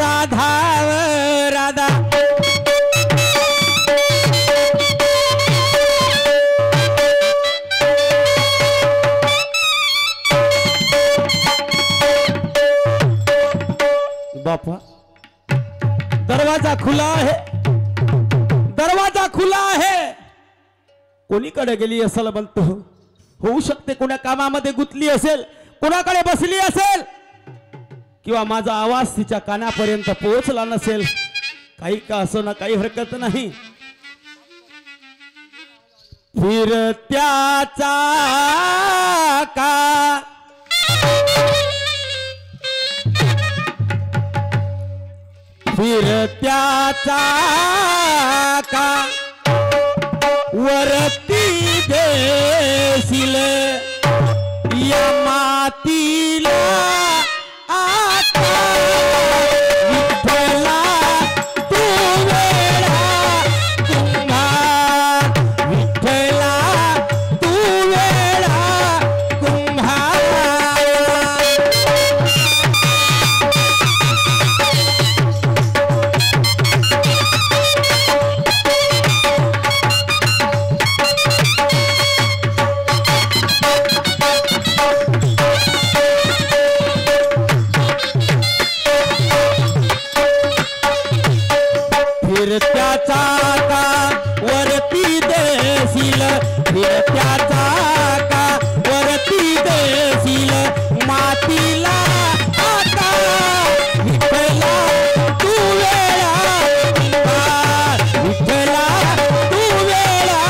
राधा राधा बापा दरवाजा खुला आहे, दरवाजा खुला आहे. कोणीकडे गेली असेल म्हणतो. होऊ शकते कोणा कामामध्ये गुंतली असेल, कोणाकडे बसली असेल, किंवा माझा आवाज तिच्या कानापर्यंत पोहोचला नसेल. काही का असो ना, काही हरकत नाही. फिरत्याचा का फिरत्याचा का वरती देशील या मातीला आता विठ्ठला तू वेळा कुंभार विठ्ठला तू वेळा कुंभार फिरत्याचा का वरती देशील फिरत्याचा का वरती देशील मातीला आता विठ्ठला तू वेळा कुंभार विठ्ठला तू वेळा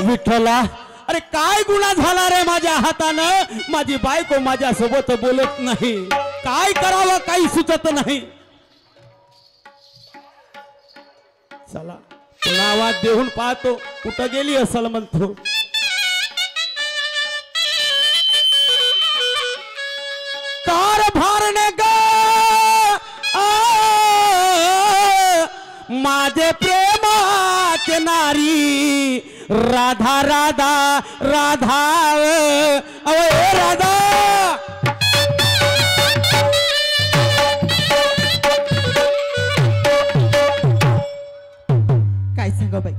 विठ्ठला. अरे काय गुन्हा झाला रे माझ्या हातानं. माझी बायको माझ्या सोबत बोलत नाही. काय करावं काही सुचत नाही. चला पुन्हा आवाज देऊन पाहतो कुठं गेली असल म्हणतो. कारभारने ग माझे प्रेमाचे नारी राधा राधा राधा अवे राधा. काय सांगा बाई,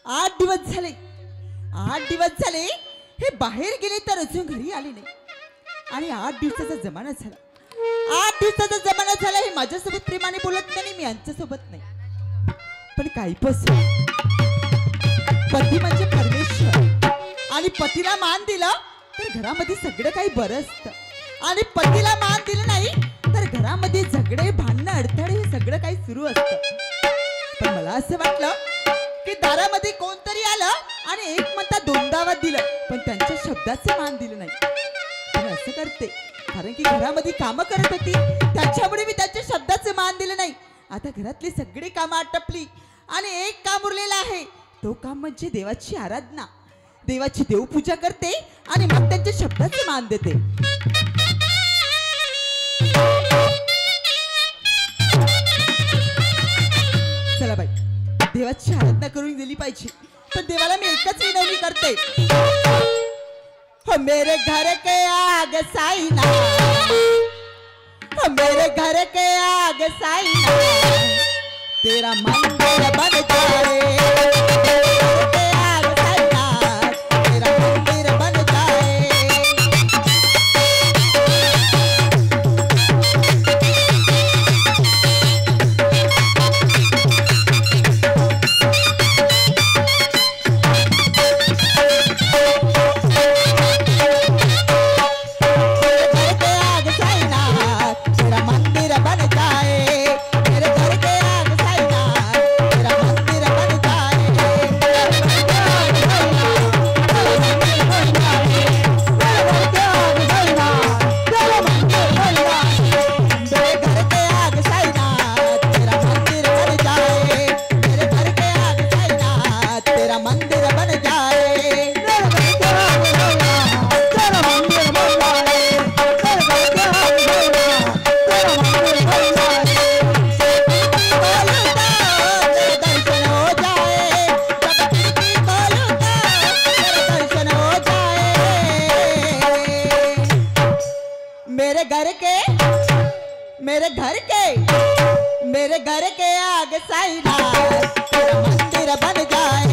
8 दिवस झाले, 8 दिवस झाले हे बाहेर गेले तर अजून घरी आले नाही. आणि 8 दिवसाचा जमाना झाला, 8 दिवसाचा जमाना झाला. हे माझ्यासोबत प्रेमाने बोलत नाही, मी यांच्यासोबत नाही. पण काही पती म्हणजे परमेश्वर. आणि पतीला मान दिला तर घरामध्ये सगळं काही बरं असतं. आणि पतीला मान दिलं नाही तर घरामध्ये झगडे भांडणं अडथळे हे सगळं काही सुरू असतं. पण मला असं वाटलं की दारामध्ये कोणतरी आलं आणि एक म्हणता 2 दावात दिलं, पण त्यांच्या शब्दाचं मान दिलं नाही. पण असं करते कारण की घरामध्ये कामं करत होती, त्याच्यामुळे मी त्यांच्या शब्दाचं मान दिलं नाही. आता घरातली सगळी कामं आटपली आणि एक काम उरलेलं आहे. तो काम म्हणजे देवाची आराधना. देवाची देवपूजा करते आणि मग त्यांच्या शब्दाचे मान देते. चला बाई, देवाची आराधना करून दिली पाहिजे. पण देवाला मी एकच विनवणी करते, हो मेरे घर के आग साईना, हो मेरे घर के आग साईना, तेरा मंदिर बन जाए. घर के आगे साइना तेरा मंदिर बन जाए,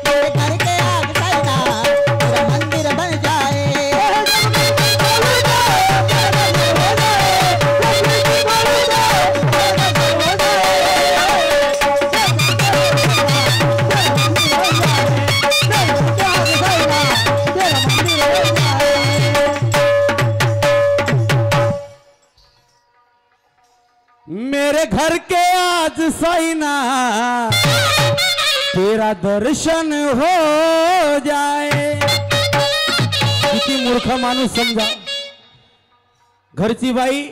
मेरे घर के आगे साइना तेरा मंदिर बन जाए। मेरे घर के आज साइना तेरा दर्शन हो जाए। किती मूर्ख माणूस समजा, घरची बाई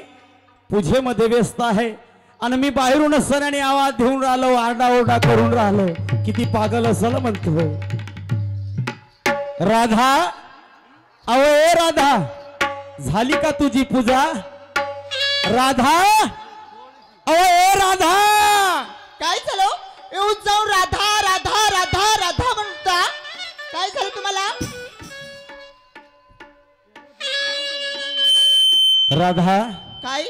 पूजेमध्ये व्यस्त आहे आणि मी बाहेरून सणाने आवाज देऊन राहिलो, आरडाओरडा करून राहिलो, किती पागल असल म्हणतो। राधा, अहो ए राधा, झाली का तुझी पूजा? राधा, अहो ए राधा, काय झालं? येऊन जाऊन राधा राधा राधा राधा म्हणता, काय झालं तुम्हाला? राधा, काय?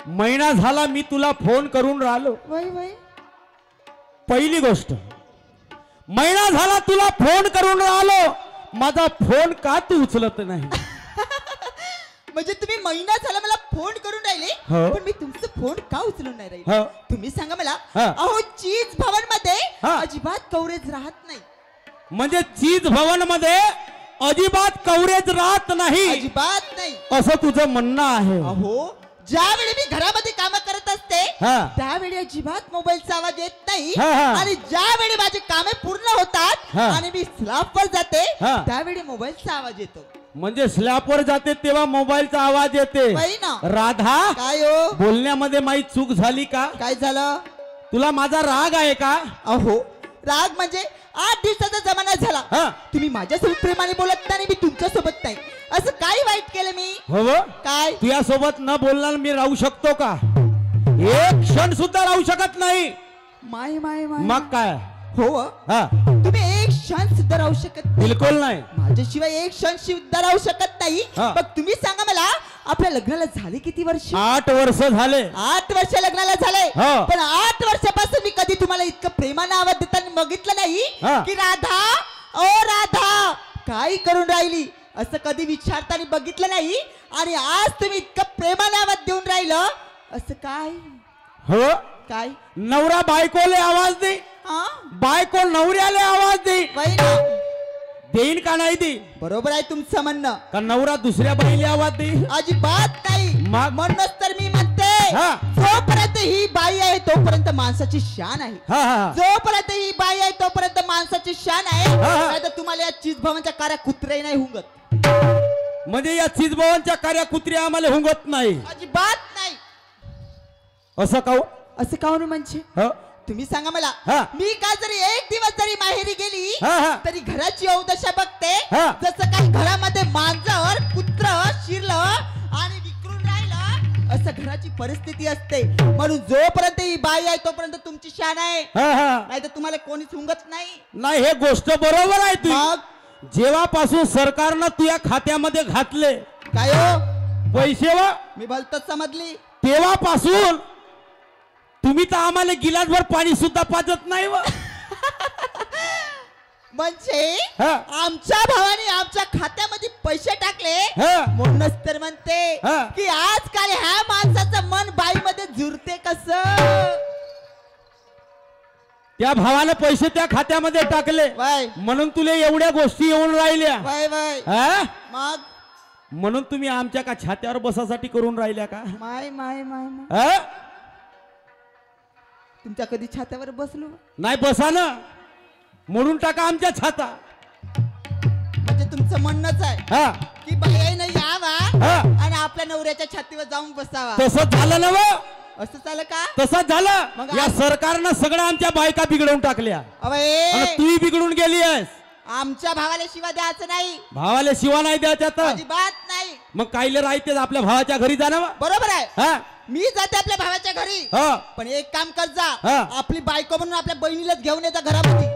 महिना झाला मी तुला फोन करून राहिलो। वय वय पहिली गोष्ट, महिना झाला तुला फोन करून राहिलो, माझा फोन का तू उचलत नाही? म्हणजे तुम्ही महिना झाला मला फोन करून राहिले, हो. पण मी तुमचा फोन का उचलून नाही हो. राहिले? तुम्ही सांगा मला। हा. अहो चीज भवन मध्ये हा. अजिबात कव्हरेज राहत नाही, म्हणजे चीज भवन मध्ये अजिबात कव्हरेज राहत नाही, अजिबात नाही असं तुझं म्हणणं आहे? अहो ज्यावेळी मी घरामध्ये काम करत असते हा. त्यावेळी अजिबात मोबाईलचा आवाज येत नाही, हा, हा. आणि ज्यावेळी माझे कामे पूर्ण होतात हा. आणि मी स्लॅबवर जाते हा. त्यावेळी मोबाईलचा आवाज येतो। म्हणजे स्लॅपवर जाते तेव्हा मोबाईलचा आवाज येते? बाई ना। राधा, काय हो? बोलण्यामध्ये माझी चूक झाली का? काय झालं? तुला माझा राग आहे का? अहो राग म्हणजे 8 दिवसाचा जमाना झाला, हा. तुम्ही माझ्यासोबत प्रेमाने बोलत नाही, मी तुमच्या सोबत नाही, असं काय वाईट केलं मी? हो, काय? तुझ्या सोबत न बोलणार मी राहू शकतो का? एक क्षण सुद्धा राहू शकत नाही। माय माय माय मग काय? हो हा, तुम्ही एक क्षण सुद्धा राहू शकत नाही, बिलकुल नाही। माझ्याशिवाय एक क्षण सुद्धा राहू शकत नाही। हा. मग तुम्ही सांगा मला, आपल्या लग्नाला झाले किती वर्ष? 8 वर्ष झाले। 8 वर्ष लग्नाला झाले, हो. पण 8 वर्षापासून मी कधी तुम्हाला इतकं प्रेमाने आवाज देताना बघितलं नाही हा. की राधा, ओ राधा काय करून राहिली, असं कधी विचारताना बघितलं नाही, आणि आज तुम्ही इतकं प्रेमाने आवाज देऊन राहिलं, असं काय? हो, काय? नवरा बायकोले आवाज दे, हा बायको नवऱ्याले आवाज दे, बाई ना, देईन का नाही दे? बरोबर आहे तुमचं म्हणणं, का नवरा दुसऱ्या बाईले आवाज दे? अजिबात नाही। मग? म्हणूनच तर मी म्हणते, हा. जोपर्यंत ही बाई आहे तोपर्यंत माणसाची शान आहे, हा हा, जोपर्यंत ही बाई आहे तोपर्यंत माणसाची शान आहे, हा. नाहीतर तुम्हाला या चीज भवनच्या कार्या कुत्रे नाही हुंगत, म्हणजे या चिजभवनच्या कार्या कुत्र्या आम्हाला हुंगत नाही, अजिबात नाही। असं का? असं का होणं म्हणजे? हो, तुम्ही सांगा मला, हा. मी का जरी एक दिवस जरी माहेरी गेली हा, हा. तरी घराची अवदशा बघते, हा. जसं काही घरामध्ये मांजर कुत्र शिरलं आणि विकरून राहिलं, असं घराची परिस्थिती असते। म्हणून जोपर्यंत ही बाई आहे तोपर्यंत तुमची शान आहे, हा हा, नाही तर तुम्हाला कोणीच हुंगत नाही। नाही, हे गोष्ट बरोबर आहे तुझी। मग जेव्हापासून सरकारनं तुझ्या खात्यामध्ये घातले काय हो? पैसे वा, मी भलतच समजली, तेव्हापासून तुम्ही तर आम्हाला गिलासभर पाणी सुद्धा पाजत नाही व। म्हणजे हा. आमच्या भावाने आमच्या खात्यामध्ये पैसे टाकले, हा. म्हणूनच तर म्हणते हा. की आजकाल ह्या माणसाचं मन बाईमध्ये झुरते कसं? त्या भावाने पैसे त्या खात्यामध्ये टाकले, वय म्हणून तुला एवढ्या गोष्टी येऊन राहिल्या। वय वय हा? मग म्हणून तुम्ही आमच्या का छात्यावर बसासाठी करून राहिल्या का? माय माय माय माय हा? तुमच्या कधी छात्यावर बसलो? नाही, बसा ना, मोडून टाका आमच्या छाता। म्हणजे तुमचं म्हणणंच आहे हा की बाईने यावा हा, आणि आपल्या नवऱ्याच्या छातीवर जाऊन बसावा, तसंच झालं ना व? असं चालं का? तसंच झालं। मग या सरकारनं सगळं आमच्या बायका बिघडवून टाकल्या, आणि अबे तूही बिघडून गेली आहेस। आमच्या भावाला शिवा द्यायचं नाही, भावाला शिवा नाही द्यायच्या तर अजिबात नाही। मग कायले राहते आपल्या भावाच्या घरी जाणं व? बरोबर आहे, हा मी जाते आपल्या भावाच्या घरी, हा पण एक काम कर जा, हा. आपली बायको म्हणून आपल्या बहिणीलाच घेऊन येता घरामध्ये।